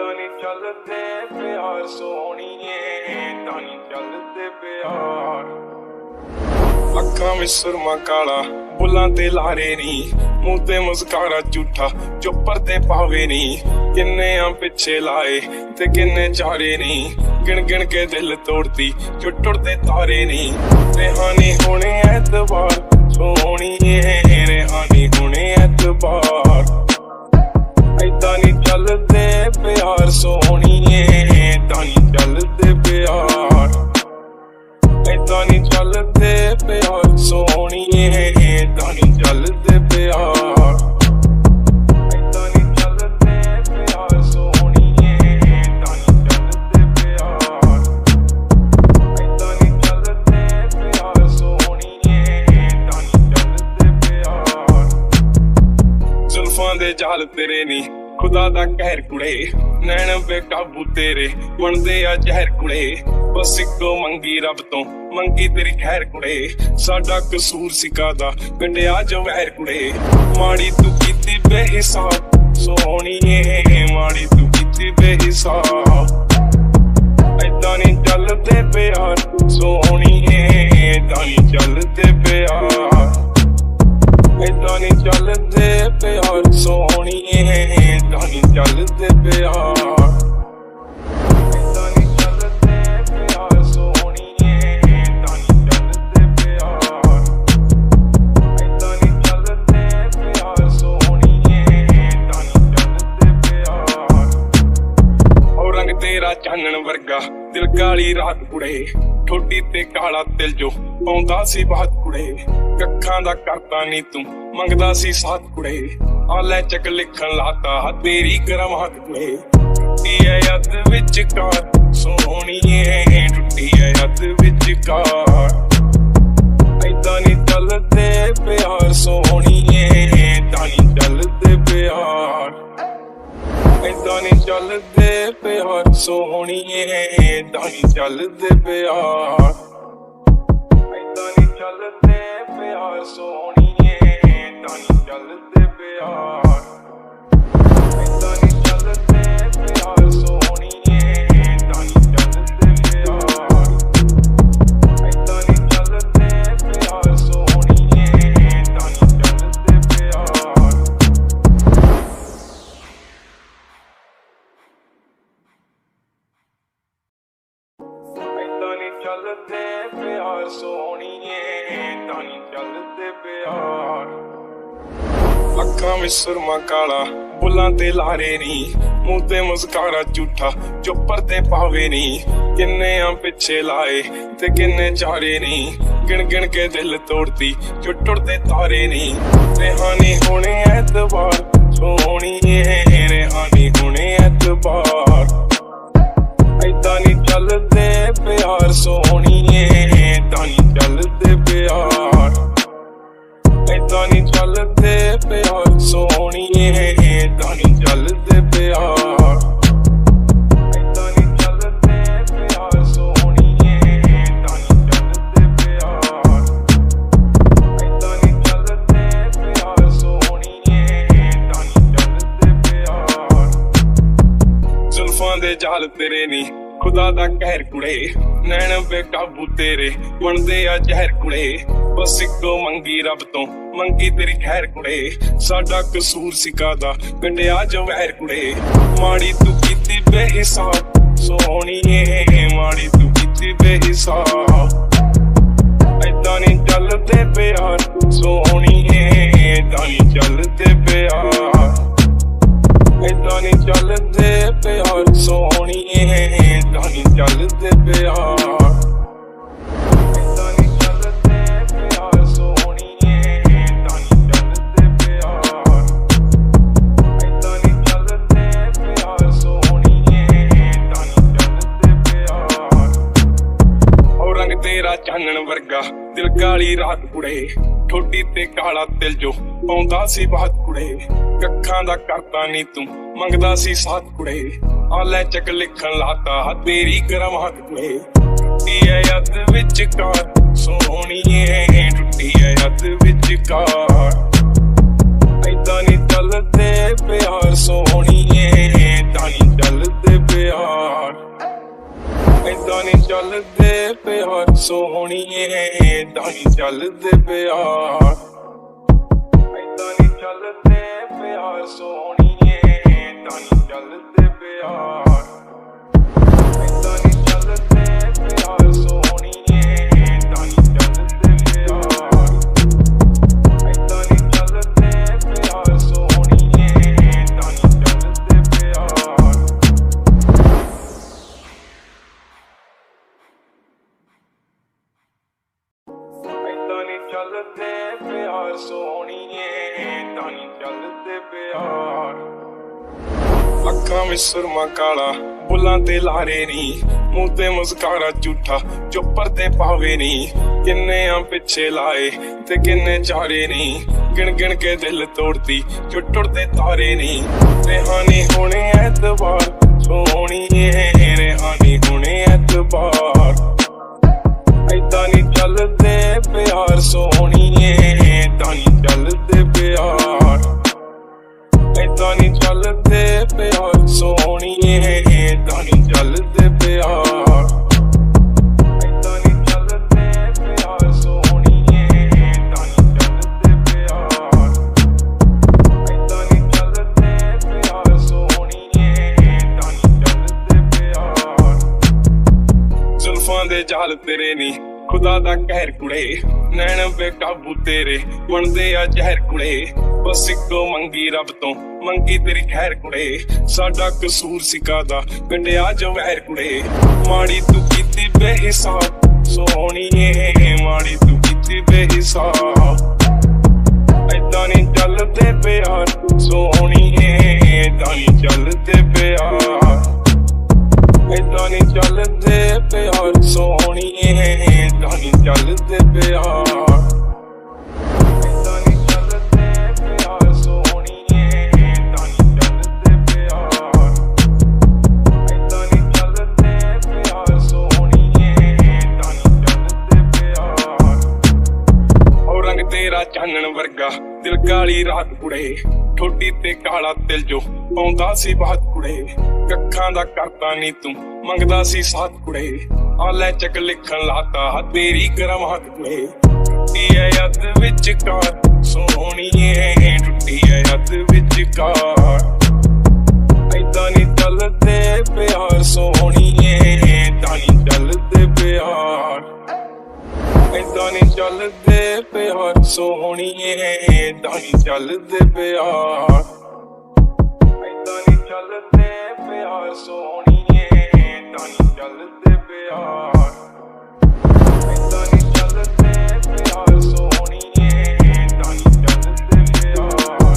ਏਦਾਂ ਨੀ ਚੱਲਦੇ ਪਿਆਰ ਸੋਹਣੀਏ, ਏਦਾਂ ਨੀ ਚੱਲਦੇ ਪਿਆਰ। ਅੱਖਾਂ ਵਿੱਚ ਸੁਰਮਾ ਕਾਲਾ, ਬੁੱਲਾਂ ਤੇ ਲਾਰੇ ਨੀ, ਮੂੰਹ ਤੇ ਮੁਸਕਾਰਾ ਝੂਠਾ ਜੋ ਪਰਦੇ ਪਾਵੇ ਨੀ। ਕਿੰਨੇ ਆ ਪਿੱਛੇ ਲਾਏ ਤੇ ਕਿੰਨੇ ਚਾਰੇ ਨੀ, ਗਿਣ ਗਿਣ ਕੇ ਦਿਲ ਤੋੜਦੀ ਜੋ ਟੁੱਟਦੇ ਤਾਰੇ ਨੀ। ਰਿਹਾਨੀ ਹੋਣੇ ਐਤਵਾਰ ਸੋਹਣੀਏ, ਰਿਹਾਨੀ ਹੋਣੇ ਐਤਵਾਰ। ਏਦਾਂ ਨੀ ਚੱਲਦੇ ਪਿਆਰ ਸੋਹਣੀਏ, ਏਦਾਂ ਨੀ ਚੱਲਦੇ ਪਿਆਰ। ਏਦਾਂ ਨੀ ਚੱਲਦੇ ਪਿਆਰ ਸੋਹਣੀਏ, ਏਦਾਂ ਨੀ ਚੱਲਦੇ ਪਿਆਰ। ਏਦਾਂ ਨੀ ਚੱਲਦੇ ਪਿਆਰ ਸੋਹਣੀਏ, ਏਦਾਂ ਨੀ ਚੱਲਦੇ ਪਿਆਰ। ਏਦਾਂ ਨੀ ਚੱਲਦੇ ਪਿਆਰ ਸੋਹਣੀਏ, ਏਦਾਂ ਨੀ ਚੱਲਦੇ ਪਿਆਰ। ਜ਼ੁਲਫਾਂ ਦੇ ਜਾਲ ਤੇਰੇ ਨੀ, ਖੁਦਾ ਦਾ ਕਹਿਰ ਕੁੜੇ, ਨੈਣ ਬੇਕਾਬੂ ਤੇਰੇ ਬਣਦੇ ਆ ਜ਼ਹਿਰ ਕੁੜੇ। ਬਸ ਇੱਕੋ ਮੰਗੀ ਰੱਬ ਤੋਂ, ਮੰਗੀ ਤੇਰੀ ਖੈਰ ਕੁੜੇ। ਸਾਡਾ ਕਸੂਰ ਸੀ ਕਾਹਦਾ, ਪਿੰਡਿਆ ਜੋ ਵਹਿਰ ਕੁੜੇ। ਮਾੜੀ ਤੂੰ ਕੀਤੀ ਬੇਹਿਸਾਬ ਸੋਹਣੀਏ, ਮਾੜੀ ਤੂੰ ਕੀਤੀ ਬੇਹਿਸਾਬ। ਏਦਾਂ ਨੀ ਚੱਲਦੇ ਪਿਆਰ ਸੋਹਣੀਏ, ਏਦਾਂ ਨੀ ਚੱਲਦੇ ਪਿਆਰ। ਏਦਾਂ ਨੀ ਚੱਲਦੇ ਪਿਆਰ ਸੋਹਣੀਏ, ਏਦਾਂ ਨੀ ਚੱਲਦੇ ਪਿਆਰ। ਏਦਾਂ ਨੀ ਚੱਲਦੇ ਪਿਆਰ ਸੋਹਣੀਏ, ਏਦਾਂ ਨੀ ਚੱਲਦੇ ਪਿਆਰ। ਏਦਾਂ ਨੀ ਚੱਲਦੇ ਪਿਆਰ ਸੋਹਣੀਏ, ਏਦਾਂ ਨੀ ਚੱਲਦੇ ਪਿਆਰ। ਉਹ ਰੰਗ ਤੇਰਾ ਚਾਨਣ ਵਰਗਾ, ਦਿਲ ਕਾਲੀ ਰਾਤ ਕੁੜੇ, ਠੋਡੀ ਤੇ ਕਾਲਾ ਤਿਲ ਜੋ ਪਾਉਂਦਾ ਸੀ ਬਾਤ ਕੁੜੇ। ਕੱਖਾਂ ਦਾ ਕਰਤਾ ਨੀ ਤੂੰ, ਮੰਗਦਾ ਸੀ ਸਾਥ ਕੁੜੇ। ਆ ਲੈ ਚੱਕ ਲਿਖਣ ਲਾਤਾ ਤੇਰੀ ਗਰਮਾਹਟ ਕੁੜੇ। ਟੁੱਟੀ ਐ ਯੱਦ ਵਿਚਕਾਰ ਸੋਹਣੀਏ, ਟੁੱਟੀ ਐ ਯੱਦ ਵਿਚਕਾਰ। ਏਦਾਂ ਨੀ ਚੱਲਦੇ ਪਿਆਰ ਸੋਹਣੀਏ, ਏਦਾਂ ਨੀ ਚੱਲਦੇ ਪਿਆਰ। ਏਦਾਂ ਨੀ ਚੱਲਦੇ ਪਿਆਰ ਸੋਹਣੀਏ, ਏਦਾਂ ਨੀ ਚੱਲਦੇ ਪਿਆਰ। ਏਦਾਂ ਨੀ ਚੱਲਦੇ ਪਿਆਰ ਸੋਹਣੀਏ, ਏਦਾਂ ਨੀ ਚੱਲਦੇ ਪਿਆਰ। ਏਦਾਂ ਨੀ ਚੱਲਦੇ ਪਿਆਰ ਸੋਹਣੀਏ, ਏਦਾਂ ਨੀ ਚੱਲਦੇ ਪਿਆਰ। ਏਦਾਂ ਨੀ ਚੱਲਦੇ ਪਿਆਰ ਸੋਹਣੀਏ, ਏਦਾਂ ਨੀ ਚੱਲਦੇ ਪਿਆਰ। ਏਦਾਂ ਨੀ ਚੱਲਦੇ ਪਿਆਰ ਸੋਹਣੀਏ, ਏਦਾਂ ਨੀ ਚੱਲਦੇ ਪਿਆਰ। ਅੱਖਾਂ ਵਿੱਚ ਸੁਰਮਾ ਕਾਲਾ, ਬੁੱਲਾਂ ਤੇ ਲਾਰੇ ਨੀ, ਮੂੰਹ ਤੇ ਮੁਸਕਾਰਾ ਝੂਠਾ ਜੋ ਪਰਦੇ ਪਾਵੇ ਨੀ। ਕਿੰਨੇ ਆ ਪਿੱਛੇ ਲਾਏ ਤੇ ਕਿੰਨੇ ਚਾਰੇ ਨੀ, ਗਿਣ ਗਿਣ ਕੇ ਦਿਲ ਤੋੜਦੀ ਜੋ ਟੁੱਟਦੇ ਤਾਰੇ ਨੀ। ਰਿਹਾਨੀ ਹੋਣੇ ਐਤਵਾਰ ਸੋਹਣੀਏ, ਰਿਹਾਨੀ ਹੋਣੇ ਐਤਵਾਰ। ਏਦਾਂ ਨੀ ਚੱਲਦੇ ਪਿਆਰ ਸੋਹਣੀਏ, ਏਦਾਂ ਨੀ ਚੱਲਦੇ ਪਿਆਰ। ਏਦਾਂ ਨੀ ਚੱਲਦੇ ਪਿਆਰ ਸੋਹਣੀਏ, ਏਦਾਂ ਨੀ ਚੱਲਦੇ ਪਿਆਰ। ਏਦਾਂ ਨੀ ਚੱਲਦੇ ਪਿਆਰ ਸੋਹਣੀਏ, ਏਦਾਂ ਨੀ ਚੱਲਦੇ ਪਿਆਰ। ਏਦਾਂ ਨੀ ਚੱਲਦੇ ਪਿਆਰ ਸੋਹਣੀਏ, ਏਦਾਂ ਨੀ ਚੱਲਦੇ ਪਿਆਰ। ਜ਼ੁਲਫਾਂ ਦੇ ਜਾਲ ਤੇਰੇ ਨੀ, ਖੁਦਾ ਦਾ ਕਹਿਰ ਕੁੜੇ, ਨੈਣ ਬੇਕਾਬੂ ਤੇਰੇ ਬਣਦੇ ਆ ਜ਼ਹਿਰ ਕੁੜੇ। ਬਸ ਇੱਕੋ ਮੰਗੀ ਰੱਬ ਤੋਂ, ਮੰਗੀ ਤੇਰੀ ਖੈਰ ਕੁੜੇ। ਸਾਡਾ ਕਸੂਰ ਸੀ ਕਾਹਦਾ, ਪਿੰਡਿਆ ਜੋ ਵਹਿਰ ਕੁੜੇ। ਮਾੜੀ ਤੂੰ ਕੀਤੀ ਬੇਹਿਸਾਬ ਸੋਹਣੀਏ, ਮਾੜੀ ਤੂੰ ਕੀਤੀ ਬੇਹਿਸਾਬ। ਏਦਾਂ ਨੀ ਚੱਲਦੇ ਪਿਆਰ ਸੋਹਣੀਏ, ਏਦਾਂ ਨੀ ਚੱਲਦੇ ਪਿਆਰ। ਏਦਾਂ ਨੀ ਚੱਲਦੇ ਪਿਆਰ ਸੋਹਣੀਏ, ਏਦਾਂ ਨੀ ਚੱਲਦੇ ਪਿਆਰ। ਏਦਾਂ ਨੀ ਚੱਲਦੇ ਪਿਆਰ ਸੋਹਣੀਏ, ਏਦਾਂ ਨੀ ਚੱਲਦੇ ਪਿਆਰ। ਏਦਾਂ ਨੀ ਚੱਲਦੇ ਪਿਆਰ ਸੋਹਣੀਏ, ਏਦਾਂ ਨੀ ਚੱਲਦੇ ਪਿਆਰ। ਉਹ ਰੰਗ ਤੇਰਾ ਚਾਨਣ ਵਰਗਾ, ਦਿਲ ਕਾਲੀ ਰਾਤ ਕੁੜੇ, ਠੋਡੀ ਤੇ ਕਾਲਾ ਤਿਲ ਜੋ ਪਾਉਂਦਾ ਸੀ ਬਾਤ ਕੁੜੇ। ਕੱਖਾਂ ਦਾ ਕਰਤਾ ਨੀ ਤੂੰ, ਮੰਗਦਾ ਸੀ ਸਾਥ ਕੁੜੇ। ਆ ਲੈ ਚੱਕ ਲਿਖਣ ਲਾਤਾ ਤੇਰੀ ਗਰਮਾਹਟ ਕੁੜੇ। ਟੁੱਟੀ ਐ ਯੱਦ ਵਿਚਕਾਰ ਸੋਹਣੀਏ, ਟੁੱਟੀ ਐ ਯੱਦ ਵਿਚਕਾਰ। ਏਦਾਂ ਨੀ ਚੱਲਦੇ ਪਿਆਰ ਸੋਹਣੀਏ, ਏਦਾਂ ਨੀ ਚੱਲਦੇ ਪਿਆਰ ਸੋਹਣੀਏ ਏਦਾਂ ਨੀ ਚੱਲਦੇ ਪਿਆਰ ਏਦਾਂ ਨੀ ਚੱਲਦੇ ਪਿਆਰ ਸੋਹਣੀਏ ਏਦਾਂ ਨੀ ਚੱਲਦੇ ਪਿਆਰ ਏਦਾਂ ਨੀ ਚੱਲਦੇ ਪਿਆਰ ਸੋਹਣੀਏ ਏਦਾਂ ਨੀ ਚੱਲਦੇ ਪਿਆਰ ਏਦਾਂ ਨੀ ਚੱਲਦੇ ਪਿਆਰ ਸੋਹਣੀਏ ਏਦਾਂ ਨੀ ਚੱਲਦੇ ਪਿਆਰ ਏਦਾਂ ਨੀ ਚੱਲਦੇ ਪਿਆਰ ਸੋਹਣੀਏ ਏਦਾਂ ਨੀ ਚੱਲਦੇ ਪਿਆਰ ਅੱਖਾਂ ਵਿੱਚ ਸੁਰਮਾ ਕਾਲਾ ਬੁੱਲਾਂ ਤੇ ਲਾਰੇ ਨੀ ਮੂੰਹ ਤੇ ਮੁਸਕਾਰਾ ਝੂਠਾ ਜੋ ਪਰਦੇ ਪਾਵੇ ਨੀ ਕਿੰਨੇ ਆ ਪਿੱਛੇ ਲਾਏ ਤੇ ਕਿੰਨੇ ਚਾਰੇ ਨੀ ਗਿਣ ਗਿਣ ਕੇ ਦਿਲ ਤੋੜਦੀ ਜੋ ਟੁੱਟਦੇ ਤਾਰੇ ਨੀ ਰਿਹਾਨੀ ਹੋਣੇ ਐਤਵਾਰ ਸੋਹਣੀਏ ਰਿਹਾਨੀ ਹੋਣੇ ਐਤਵਾਰ ਏਦਾਂ ਨੀ ਚੱਲਦੇ ਪਿਆਰ ਸੋਹਣੀਏ ਏਦਾਂ ਨੀ ਚੱਲਦੇ ਪਿਆਰ ਏਦਾਂ ਨੀ ਚੱਲਦੇ ਪਿਆਰ ਸੋਹਣੀਏ ਏਦਾਂ ਨੀ ਚੱਲਦੇ ਪਿਆਰ ਏਦਾਂ ਨੀ ਚੱਲਦੇ ਪਿਆਰ ਸੋਹਣੀਏ ਏਦਾਂ ਨੀ ਚੱਲਦੇ ਪਿਆਰ ਏਦਾਂ ਨੀ ਚੱਲਦੇ ਪਿਆਰ ਸੋਹਣੀਏ ਏਦਾਂ ਨੀ ਚੱਲਦੇ ਪਿਆਰ ਜ਼ੁਲਫਾਂ ਦੇ ਜਾਲ ਤੇਰੇ ਨੀ ਖੁਦਾ ਦਾ ਕਹਿਰ ਕੁੜੇ ਨੈਣ ਬੇਕਾਬੂ ਤੇਰੇ ਬਣਦੇ ਆ ਜ਼ਹਿਰ ਕੁੜੇ ਬਸ ਇੱਕੋ ਮੰਗੀ ਰੱਬ ਤੋਂ ਮੰਗੀ ਤੇਰੀ ਖੈਰ ਕੁੜੇ ਸਾਡਾ ਕਸੂਰ ਸਿਕਾਦਾ ਪਿੰਡਿਆ ਜੋ ਵਹਿਰ ਕੁੜੇ ਮਾੜੀ ਤੂੰ ਕੀਤੀ ਬੇਹਿਸਾਬ ਸੋਹਣੀਏ ਮਾੜੀ ਤੂੰ ਕੀਤੀ ਬੇਹਿਸਾਬ ਏਦਾਂ ਨੀ ਚੱਲਦੇ ਪਿਆਰ ਸੋਹਣੀਏ ਏਦਾਂ ਨੀ ਚੱਲਦੇ ਪਿਆਰ ਏਦਾਂ ਨੀ ਚੱਲਦੇ ਪਿਆਰ ਸੋਹਣੀਏ ਏਦਾਂ ਨੀ ਚੱਲਦੇ ਪਿਆਰ ਏਦਾਂ ਨੀ ਚੱਲਦੇ ਪਿਆਰ ਸੋਹਣੀਏ ਏਦਾਂ ਨੀ ਚੱਲਦੇ ਪਿਆਰ ਏਦਾਂ ਨੀ ਚੱਲਦੇ ਪਿਆਰ ਸੋਹਣੀਏ ਏਦਾਂ ਨੀ ਚੱਲਦੇ ਪਿਆਰ ਉਹ ਰੰਗ ਤੇਰਾ ਚਾਨਣ ਵਰਗਾ ਦਿਲ ਕਾਲੀ ਰਾਤ ਕੁੜੇ ਠੋਡੀ ਤੇ ਕਾਲਾ ਤਿਲ ਜੋ ਪਾਉਂਦਾ ਸੀ ਬਾਤ ਕੁੜੇ ਕੱਖਾਂ ਦਾ ਕਰਤਾ ਨੀ ਤੂੰ ਮੰਗਦਾ ਸੀ ਸਾਥ ਕੁੜੇ ਆ ਲੈ ਚੱਕ ਲਿਖਣ ਲਾਤਾ ਤੇਰੀ ਗਰਮਾਹਟ ਕੁੜੇ ਟੁੱਟੀ ਐ ਯੱਦ ਵਿੱਚ ਕਾਰ ਸੋਹਣੀਏ ਟੁੱਟੀ ਐ ਯੱਦ ਵਿੱਚ ਕਾਰ ਏਦਾਂ ਨੀ ਚੱਲਦੇ ਪਿਆਰ ਸੋਹਣੀਏ ਏਦਾਂ ਨੀ ਚੱਲਦੇ ਪਿਆਰ ਏਦਾਂ ਨੀ ਚੱਲਦੇ ਪਿਆਰ ਸੋਹਣੀਏ ਏਦਾਂ ਨੀ ਚੱਲਦੇ ਪਿਆਰ ਏਦਾਂ ਨੀ ਚੱਲਦੇ ਪਿਆਰ ਸੋਹਣੀਏ ਏਦਾਂ ਨੀ ਚੱਲਦੇ ਪਿਆਰ ਏਦਾਂ ਨੀ ਚੱਲਦੇ ਪਿਆਰ ਸੋਹਣੀਏ ਏਦਾਂ ਨੀ ਚੱਲਦੇ ਪਿਆਰ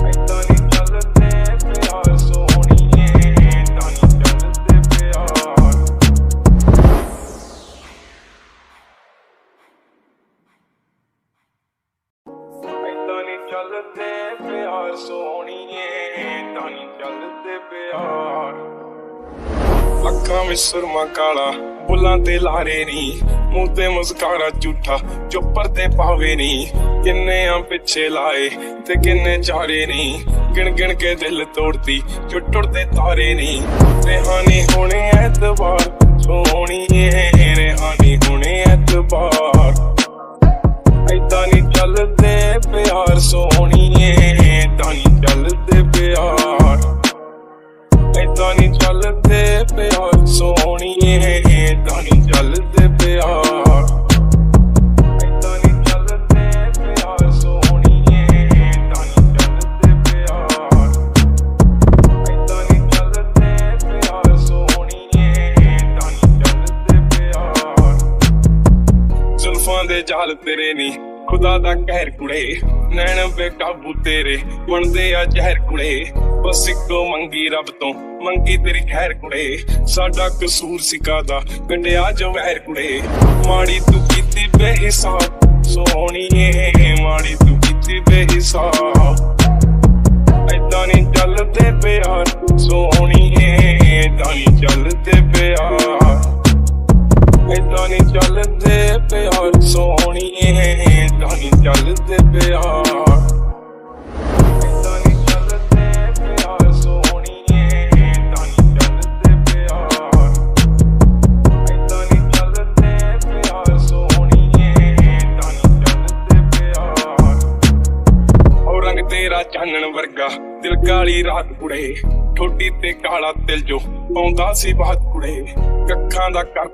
ਏਦਾਂ ਨੀ ਚੱਲਦੇ ਪਿਆਰ ਸੋਹਣੀਏ ਏਦਾਂ ਨੀ ਚੱਲਦੇ ਪਿਆਰ ਏਦਾਂ ਨੀ ਚੱਲਦੇ ਪਿਆਰ ਸੋਹਣੀਏ ਏਦਾਂ ਨੀ ਚੱਲਦੇ ਪਿਆਰ ਅੱਖਾਂ ਵਿੱਚ ਸੁਰਮਾ ਕਾਲਾ ਬੁੱਲਾਂ ਤੇ ਲਾਰੇ ਨੀ ਮੂੰਹ ਤੇ ਮੁਸਕਾਰਾ ਝੂਠਾ ਜੋ ਪਰਦੇ ਪਾਵੇ ਨੀ ਕਿੰਨੇ ਆ ਪਿੱਛੇ ਲਾਏ ਤੇ ਕਿੰਨੇ ਚਾਰੇ ਨੀ ਗਿਣ ਗਿਣ ਕੇ ਦਿਲ ਤੋੜਦੀ ਜੋ ਟੁੱਟਦੇ ਤਾਰੇ ਨੀ ਰਿਹਾਨੀ ਹੋਣੇ ਐਤਵਾਰ ਸੋਹਣੀਏ ਰਿਹਾਨੀ ਹੋਣੇ ਐਤਵਾਰ ਏਦਾਂ ਨੀ ਚੱਲਦੇ ਪਿਆਰ ਸੋਹਣੀਏ ਏਦਾਂ ਨੀ ਚੱਲਦੇ ਪਿਆਰ ਏਦਾਂ ਨੀ ਚੱਲਦੇ ਪਿਆਰ ਸੋਹਣੀਏ ਏਦਾਂ ਨੀ ਚੱਲਦੇ ਪਿਆਰ ਏਦਾਂ ਨੀ ਚੱਲਦੇ ਪਿਆਰ ਸੋਹਣੀਏ ਏਦਾਂ ਨੀ ਚੱਲਦੇ ਪਿਆਰ ਏਦਾਂ ਨੀ ਚੱਲਦੇ ਪਿਆਰ ਸੋਹਣੀਏ ਏਦਾਂ ਨੀ ਚੱਲਦੇ ਪਿਆਰ ਜ਼ੁਲਫਾਂ ਦੇ ਜਾਲ ਤੇਰੇ ਨੀ ਖੁਦਾ ਦਾ ਕਹਿਰ ਕੁੜੇ ਨੈਣ ਬੇਕਾਬੂ ਤੇਰੇ ਬਣਦੇ ਆ ਜ਼ਹਿਰ ਕੁੜੇ ਬਸ ਇੱਕੋ ਮੰਗੀ ਰੱਬ ਤੋਂ ਮੰਗੀ ਤੇਰੀ ਖੈਰ ਕੁੜੇ ਸਾਡਾ ਕਸੂਰ ਸਿਕਾਦਾ ਪਿੰਡਿਆ ਜੋ ਵਹਿਰ ਕੁੜੇ ਮਾੜੀ ਤੂੰ ਕੀਤੀ ਬੇਹਿਸਾਬ ਸੋਹਣੀਏ ਮਾੜੀ ਤੂੰ ਕੀਤੀ ਬੇਹਿਸਾਬ ਏਦਾਂ ਨੀ ਚੱਲਦੇ ਪਿਆਰ ਸੋਹਣੀਏ ਏਦਾਂ ਨੀ ਚੱਲਦੇ ਪਿਆਰ ਏਦਾਂ ਨੀ ਚੱਲਦੇ ਪਿਆਰ ਸੋਹਣੀਏ ਏਦਾਂ ਨੀ ਚੱਲਦੇ ਪਿਆਰ ਏਦਾਂ ਨੀ ਚੱਲਦੇ ਪਿਆਰ ਸੋਹਣੀਏ ਏਦਾਂ ਨੀ ਚੱਲਦੇ ਪਿਆਰ ਏਦਾਂ ਨੀ ਤੇਰਾ ਚਾਨਣ ਵਰਗਾ ਦਿਲ ਕਾਲੀ ਰਾਤ ਕੁੜੇ ਠੋਡੀ ਤੇ ਕਾਲਾ ਤਿਲ ਜੋ ਆਉਂਦਾ ਸੀ ਬਾਤ ਕੁੜੇ ਕੱਖਾਂ ਦਾ ਕਰ